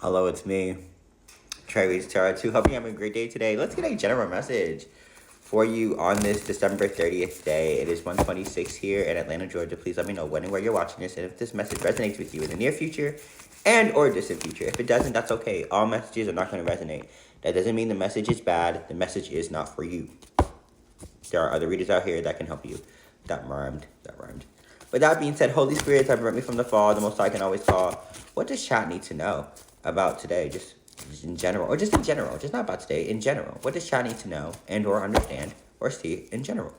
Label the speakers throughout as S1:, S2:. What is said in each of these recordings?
S1: Hello, it's me, Travis Tarot 2. Hope you're having a great day today. Let's get a general message for you on this December 30th day. It is 1:26 here in Atlanta, Georgia. Please let me know when and where you're watching this and if this message resonates with you in the near future and or distant future. If it doesn't, that's okay. All messages are not going to resonate. That doesn't mean the message is bad. The message is not for you. There are other readers out here that can help you. That rhymed. With that being said, Holy Spirit, have me from the fall, the Most High can always call. What does chat need to know about today? Just in general, or just in general, just not about today, in general. What does chat need to know and or understand or see in general?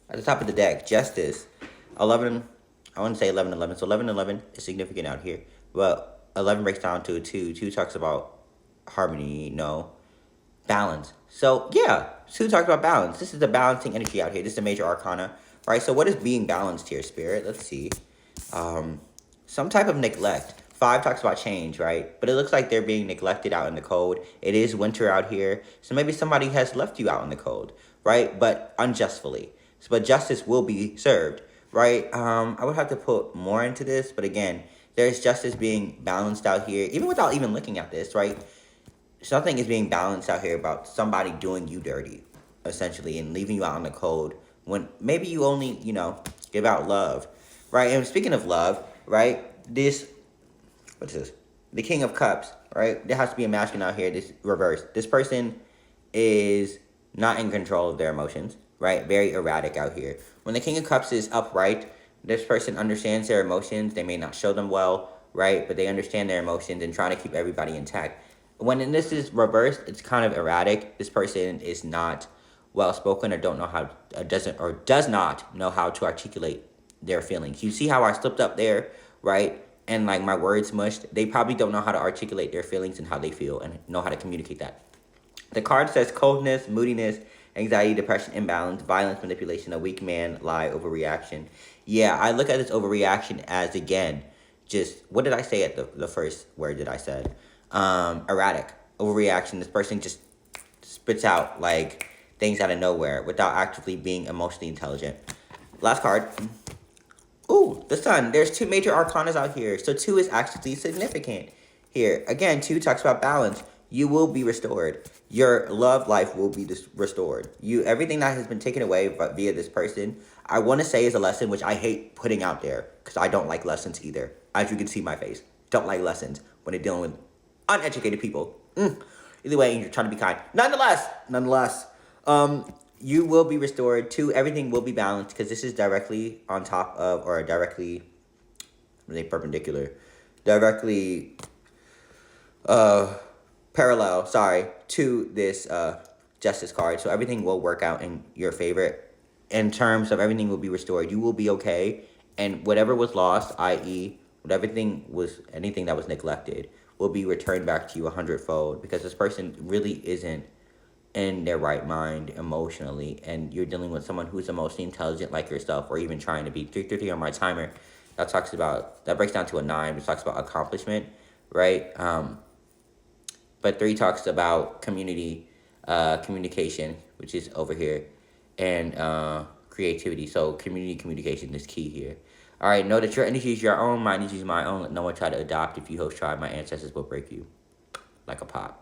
S1: At the top of the deck, Justice. 11, I want to say 11-11. So 11-11 is significant out here. But 11 breaks down to a 2. 2 talks about harmony, no. Balance. So, yeah, 2 talks about balance. This is the balancing energy out here. This is a major arcana. Right, so what is being balanced here, Spirit? Let's see. Some type of neglect. 5 talks about change, right? But it looks like they're being neglected out in the cold. It is winter out here. So maybe somebody has left you out in the cold, right? But unjustly. But justice will be served, right? I would have to put more into this. But again, there's justice being balanced out here. Even without even looking at this, right? Something is being balanced out here about somebody doing you dirty, essentially, and leaving you out in the cold when maybe you only, give out love, right? And speaking of love, right, what is this? The King of Cups, right? There has to be a masculine out here, this reverse. This person is not in control of their emotions, right? Very erratic out here. When the King of Cups is upright, this person understands their emotions. They may not show them well, right? But they understand their emotions and trying to keep everybody intact. When this is reversed, it's kind of erratic. This person is not well spoken or does not know how to articulate their feelings. You see how I slipped up there, right? And like my words mushed. They probably don't know how to articulate their feelings and how they feel and know how to communicate that. The card says coldness, moodiness, anxiety, depression, imbalance, violence, manipulation, a weak man, lie, overreaction. Yeah, I look at this overreaction as, again, just, what did I say at the first word that I said? Erratic, overreaction. This person just spits out, like, things out of nowhere without actively being emotionally intelligent. Last card. Ooh, the Sun. There's 2 major arcanas out here. So 2 is actually significant here. Again, 2 talks about balance. You will be restored. Your love life will be restored. Everything that has been taken away via this person, I want to say is a lesson, which I hate putting out there because I don't like lessons either. As you can see my face. Don't like lessons when they're dealing with uneducated people. Either way, you're trying to be kind. Nonetheless, you will be restored. 2, everything will be balanced because this is directly on top of, or directly, perpendicular, directly, parallel, to this justice card. So everything will work out in your favor in terms of everything will be restored. You will be okay. And whatever was lost, i.e., anything that was neglected, will be returned back to you 100-fold because this person really isn't in their right mind emotionally, and you're dealing with someone who's emotionally intelligent like yourself, or even trying to be. 333 on my timer, that breaks down to a 9, which talks about accomplishment, right? But 3 talks about communication, which is over here, and creativity. So communication is key here. All right, know that your energy is your own, my energy is my own. Let no one try to adopt. If you host try, my ancestors will break you like a pot.